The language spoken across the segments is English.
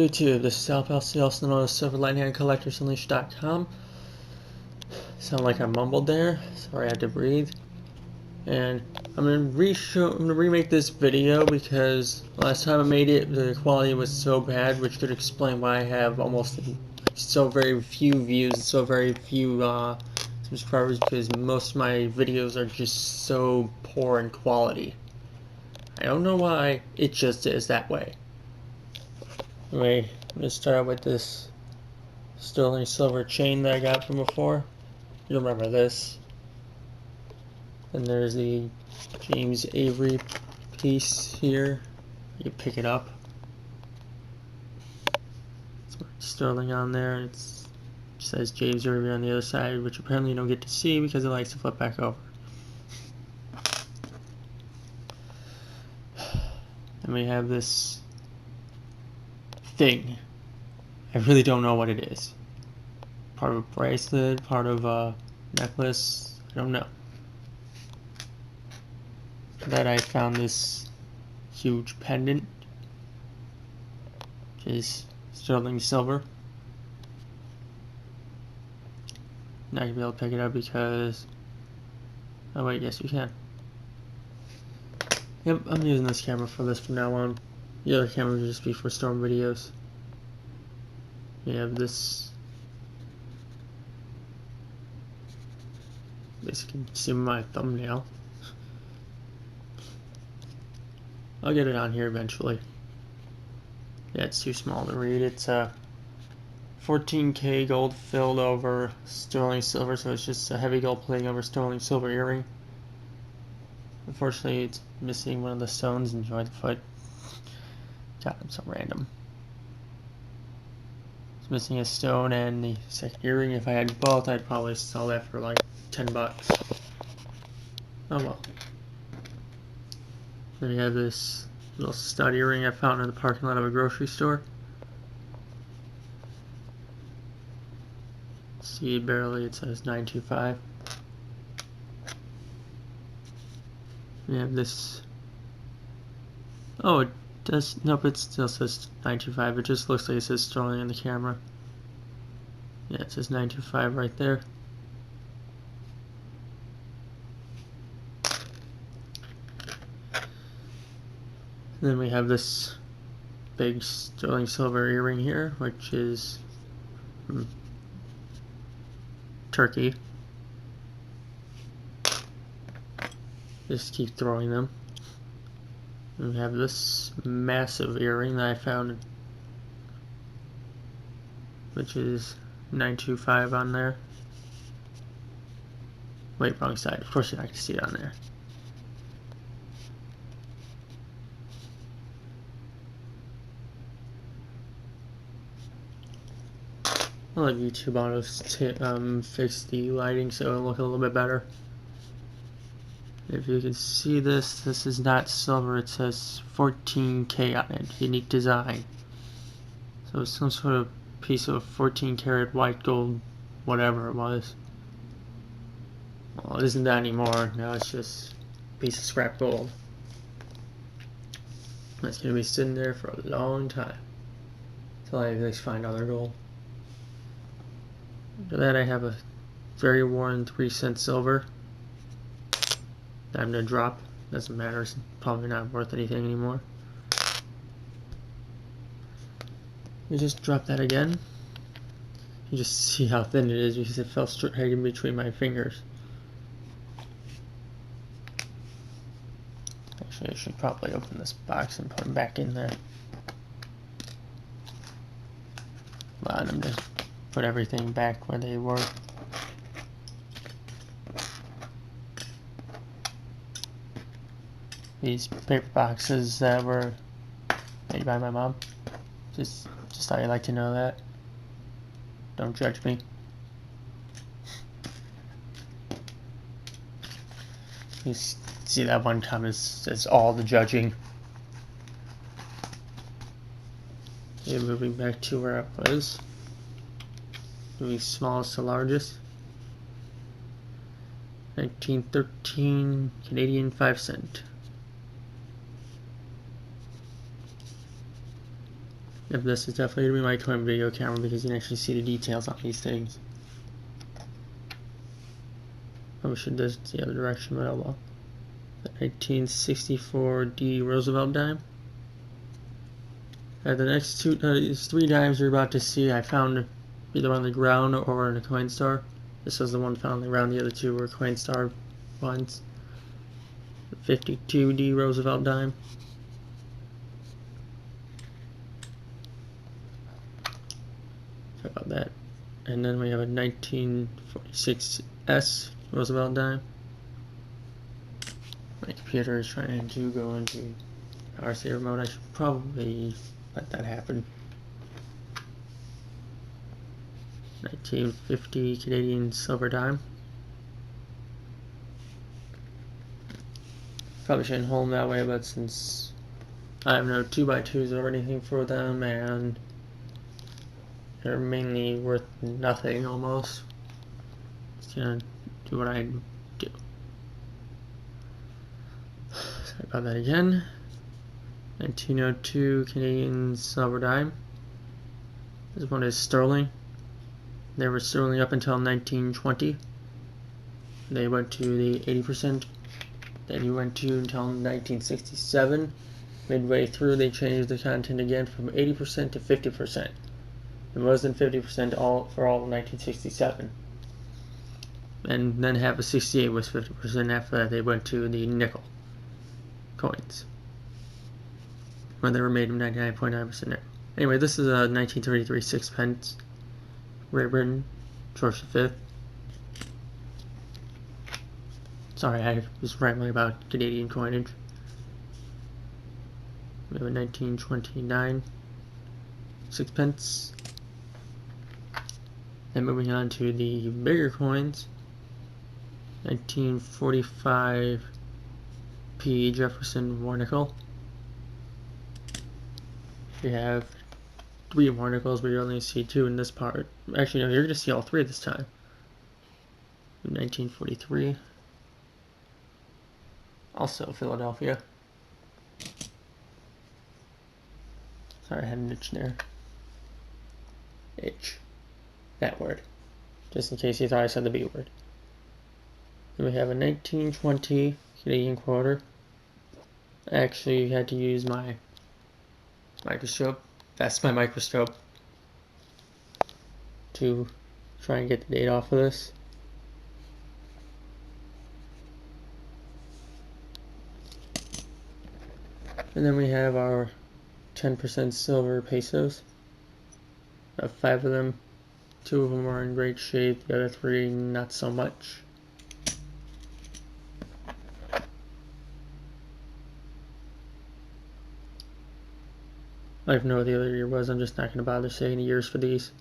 YouTube, this is Al Palcy, also known as SilverLighthandCollectorsunleashed.com. Sound like I mumbled there. Sorry, I had to breathe. And I'm gonna remake this video because last time I made it, the quality was so bad, which could explain why I have almost so very few views and so very few subscribers, because most of my videos are just so poor in quality. I don't know why, it just is that way. Anyway, I'm going to start out with this sterling silver chain that I got from before. You'll remember this. And there's the James Avery piece here. You pick it up. It's sterling on there. It says James Avery on the other side, which apparently you don't get to see because it likes to flip back over. And we have this thing. I really don't know what it is. Part of a bracelet, part of a necklace, I don't know. After that, I found this huge pendant, which is sterling silver. Not gonna be able to pick it up because, oh wait, yes you can. Yep, I'm using this camera for this from now on. The other camera will just be for storm videos. You have this, basically see my thumbnail. I'll get it on here eventually. Yeah, it's too small to read. It's 14K gold filled over sterling silver, so it's just a heavy gold plating over sterling silver earring. Unfortunately, it's missing one of the stones and joined the foot. God, I'm so random. It's missing a stone and the second earring. If I had both, I'd probably sell that for like 10 bucks. Oh well. Then you have this little stud earring I found in the parking lot of a grocery store. See, barely, it says 925. We have this. Oh, it does. Nope, it still says 925. It just looks like it says sterling in the camera. Yeah, it says 925 right there. And then we have this big sterling silver earring here, which is turkey. Just keep throwing them. And we have this massive earring that I found, which is 925 on there. Wait, wrong side. Of course you're not going to see it on there. I'll let YouTube auto fix the lighting so it'll look a little bit better. If you can see this, this is not silver, it says 14K on it, unique design. So it's some sort of piece of 14 karat white gold, whatever it was. Well, it isn't that anymore, now it's just a piece of scrap gold. That's going to be sitting there for a long time, until I at least find other gold. After that, I have a very worn 3-cent silver that I'm going to drop. Doesn't matter, it's probably not worth anything anymore. You just drop that again. You just see how thin it is because it fell straight in between my fingers. Actually, I should probably open this box and put them back in there. But I'm going to put everything back where they were. These paper boxes that were made by my mom. Just thought you'd like to know that. Don't judge me. You see that one comment says all the judging. Okay, moving back to where I was. Moving smallest to largest. 1913 Canadian 5-cent. If this is definitely going to be my coin video camera because you can actually see the details on these things. I should do this the other direction, but oh well. The 1964D Roosevelt dime. The next these 3 dimes you're about to see, I found either on the ground or in a coin store. This was the one found on the ground, the other 2 were coin store ones. The 52D Roosevelt dime. Sorry about that. And then we have a 1946S Roosevelt dime. My computer is trying to go into power saver mode. I should probably let that happen. 1950 Canadian silver dime. Probably shouldn't hold them that way, but since I have no 2x2s or anything for them, and they're mainly worth nothing almost, just gonna do what I do. Sorry about that again. 1902 Canadian silver dime. This one is sterling. They were sterling up until 1920. They went to the 80%. Then you went to until 1967. Midway through, they changed the content again from 80% to 50%. It wasn't 50% for all of 1967. And then half of 68 was 50%. After that, they went to the nickel coins, when they were made of 99.9% nickel. Anyway, this is a 1933 sixpence. Great Britain, George V. Sorry, I was rambling about Canadian coinage. We have a 1929 sixpence. Then moving on to the bigger coins. 1945 P. Jefferson war nickel. We have 3 war nickels, but you only see 2 in this part. Actually, no, you're going to see all 3 this time. 1943. Also Philadelphia. Sorry, I had an itch there. Itch. That word. Just in case you thought I said the B word. Then we have a 1920 Canadian quarter. I actually had to use my microscope. That's my microscope. To try and get the date off of this. And then we have our 10% silver pesos. I have 5 of them. 2 of them are in great shape, the other 3 not so much. I have no idea what the other year was, I'm just not going to bother saying the years for these.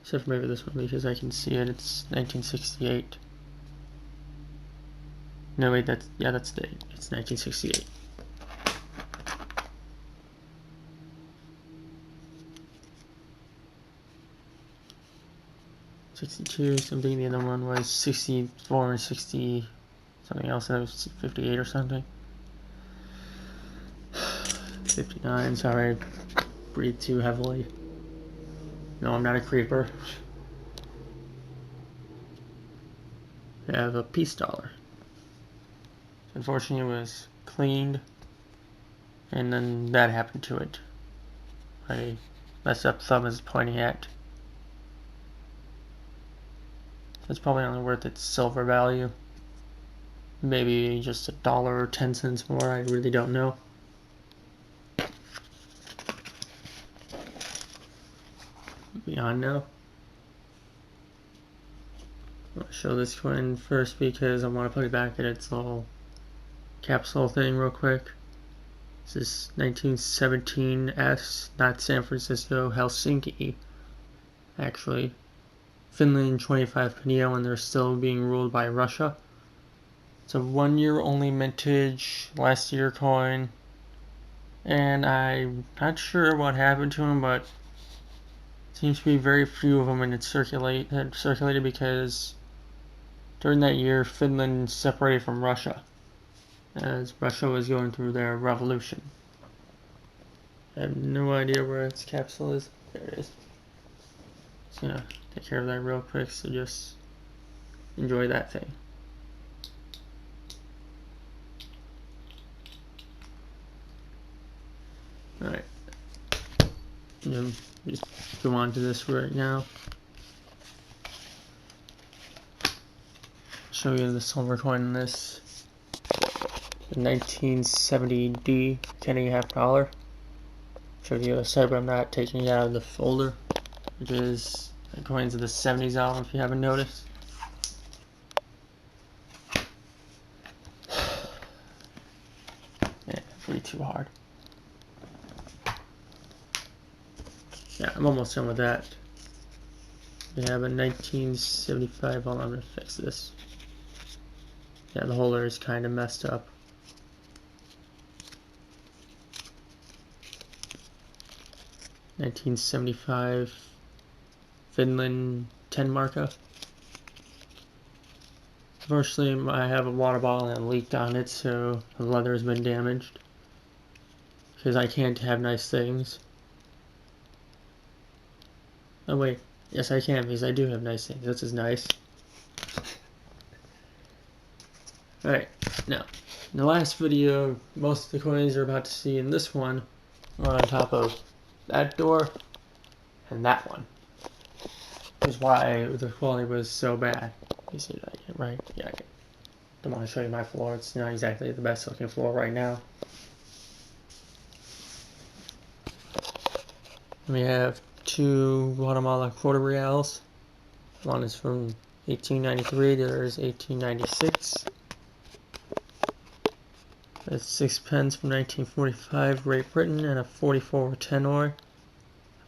Except for maybe this one because I can see it, it's 1968. No wait, that's the date. It's 1968. '62 something. The other one was 64 and 60 something else. That was 58 or something. 59. Sorry, I breathed too heavily. No, I'm not a creeper. I have a peace dollar. Unfortunately, it was cleaned, and then that happened to it. My messed up thumb is pointing at. So it's probably only worth its silver value. Maybe just $1 or 10 cents more. I really don't know. Beyond now. I'll show this coin first because I want to put it back in its little capsule thing real quick. This is 1917S, not San Francisco, Helsinki. Actually, Finland 25 penny when they're still being ruled by Russia. It's a 1 year only mintage, last year coin. And I'm not sure what happened to them, but seems to be very few of them, and it's circulated because during that year, Finland separated from Russia, as Russia was going through their revolution. I have no idea where its capsule is. There it is. Just gonna take care of that real quick, so just enjoy that thing. Alright. Just go on to this right now. Show you the silver coin in this. The 1970D, $10.50. Show you a side, but I'm not taking it out of the folder, which is the coins of the 70s album, if you haven't noticed. Yeah, pretty too hard. Yeah, I'm almost done with that. We have a 1975, hold on, I'm gonna fix this. Yeah, the holder is kind of messed up. $1975 Finland 10 marka. Unfortunately, I have a water bottle and it leaked on it, so the leather has been damaged. Because I can't have nice things. Oh wait, yes I can, because I do have nice things. This is nice. Alright, now, in the last video, most of the coins you're about to see in this one are on top of that door and that one. Which is why the quality was so bad. You see that right? Yeah, I don't want to show you my floor. It's not exactly the best looking floor right now. We have two Guatemala quarter reals. One is from 1893, the other is 1896. A 6 pence from 1945, Great Britain, and a 44 tenor.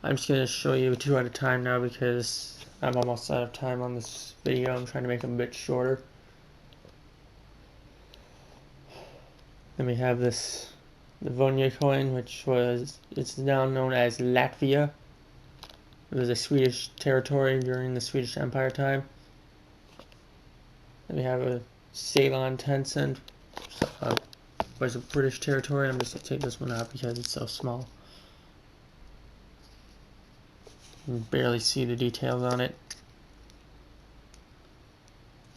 I'm just going to show you two at a time now because I'm almost out of time on this video. I'm trying to make them a bit shorter. Then we have this Livonia coin, which it's now known as Latvia. It was a Swedish territory during the Swedish Empire time. Then we have a Ceylon 10 cent, was a British territory. I'm just going to take this one out because it's so small. You can barely see the details on it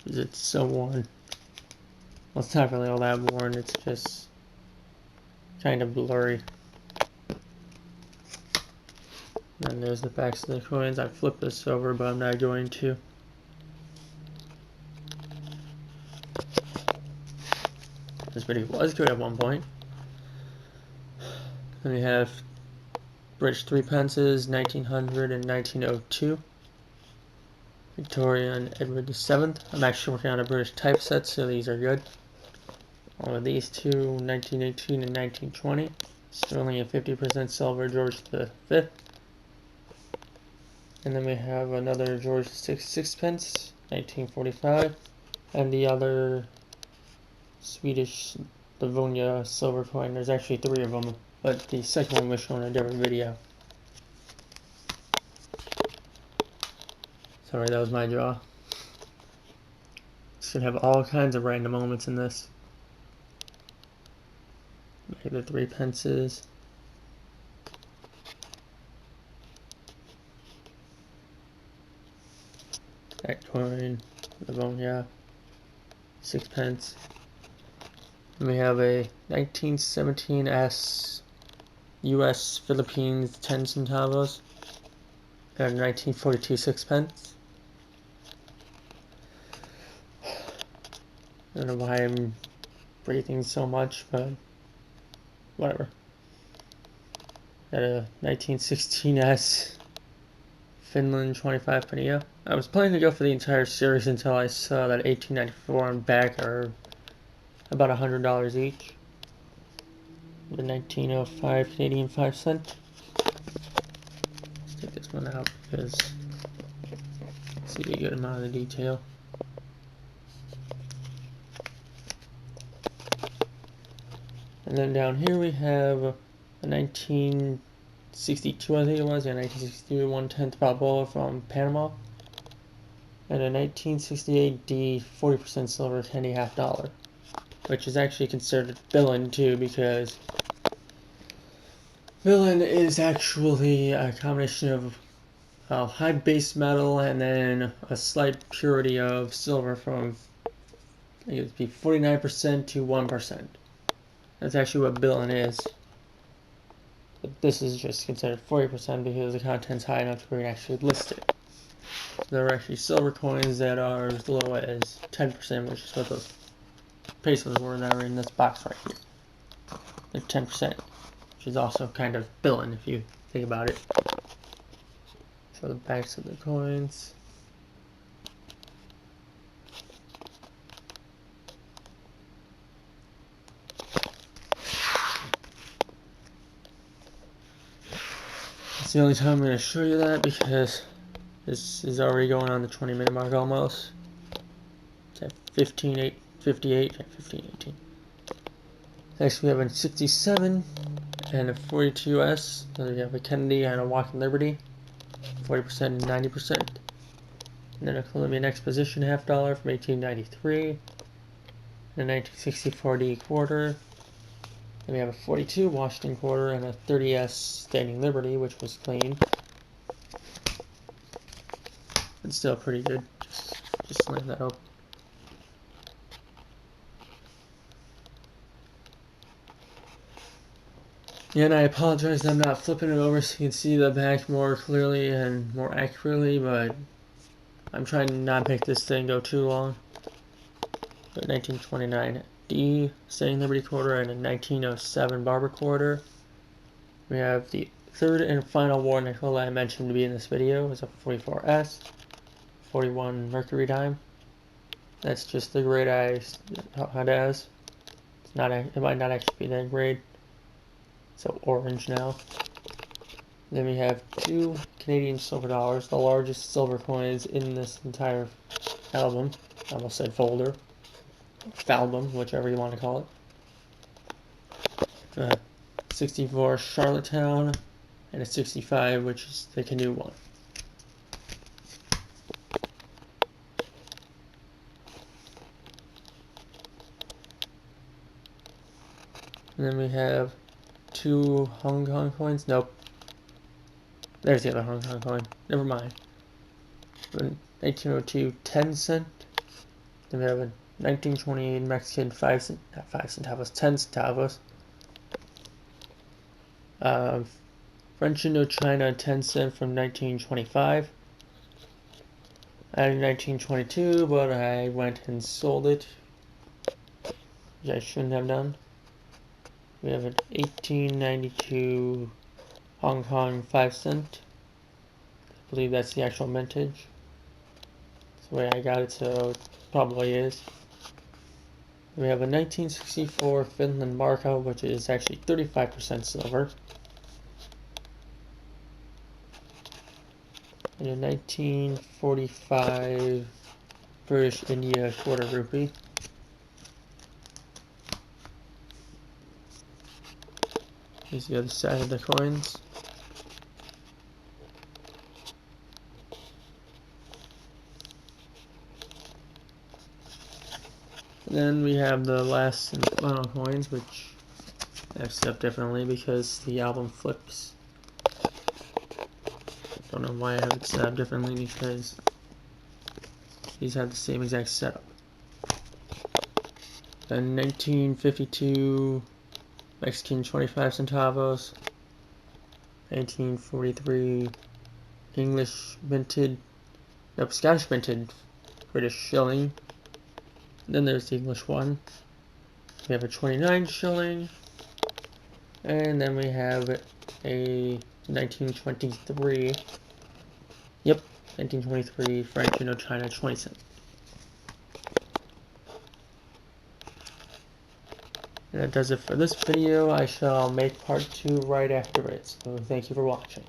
because it's so worn. Well, it's not really all that worn, it's just kind of blurry. And there's the backs of the coins. I flipped this over, but I'm not going to. This video was good at one point. Then we have British 3 pences, 1900 and 1902. Victoria and Edward VII. I'm actually working on a British typeset, so these are good. All of these two, 1918 and 1920. Sterling and 50% silver, George V. And then we have another George VI 6 pence, 1945. And the other Swedish Livonia silver coin. There's actually 3 of them, but the second one was shown in a different video. Sorry, that was my jaw. Should have all kinds of random moments in this. Maybe the 3 pences. That coin, Livonia, 6 pence. And we have a 1917 S US Philippines 10 centavos. And a 1942 6 pence. I don't know why I'm breathing so much, but whatever. Got a 1916 S Finland 25 penny. I was planning to go for the entire series until I saw that 1894 and back are about $100 each. The 1905 Canadian 5 cent. Let's take this one out because I see a good amount of the detail. And then down here we have a 1962, I think it was, yeah, 1962 1/10 Balboa from Panama. and a 1968 D 40% silver candy $half, which is actually considered villain too, because villain is actually a combination of high base metal and then a slight purity of silver from, I think it would be 49% to 1%. That's actually what villain is. But this is just considered 40% because the content's high enough to where you can actually list it. There are actually silver coins that are as low as 10%, which is what those pesos were that were in this box right here. They're 10%, which is also kind of villain if you think about it. Show the backs of the coins. It's the only time I'm going to show you that because this is already going on the 20-minute mark almost. It's at 15:58 and 15:18. Next we have a 67 and a 42 US. Then we have a Kennedy and a Walking Liberty, 40% and 90%. And then a Colombian Exposition $half from 1893. And a 1964 D quarter. Then we have a 42 Washington quarter and a 30S Standing Liberty, which was clean. It's still pretty good. Just slam that open. Yeah, and I apologize that I'm not flipping it over so you can see the back more clearly and more accurately, but I'm trying to not make this thing go too long. But 1929 D Standing Liberty quarter and a 1907 Barber quarter. We have the third and final war nickel that I mentioned to be in this video is a 44S, 41 Mercury dime. That's just the grade I had as. It's not. It might not actually be that grade. So orange now. Then we have 2 Canadian silver dollars, the largest silver coins in this entire album. I almost said folder. Album, whichever you want to call it. 64 Charlottetown and a 65, which is the canoe one. And then we have 2 Hong Kong coins. Nope. There's the other Hong Kong coin. Never mind. 1902 10 cent. Then we have a 1928 Mexican 5 cent, not 5 centavos, 10 centavos. French Indochina 10 cent from 1925. I had 1922, but I went and sold it, which I shouldn't have done. We have an 1892 Hong Kong 5 cent. I believe that's the actual mintage. That's the way I got it, so it probably is. We have a 1964 Finland Marco, which is actually 35% silver. And a 1945 British India quarter rupee. Here's the other side of the coins. And then we have the last and final coins, which I have set up differently because the album flips. Don't know why I have it set up differently because these have the same exact setup. Then 1952 Mexican 25 centavos, 1943 English minted, nope, Scottish minted British shilling. And then there's the English one. We have a 29 shilling, and then we have a 1923. Yep, 1923 French Indochina 20 cent. And that does it for this video. I shall make part 2 right after it. So thank you for watching.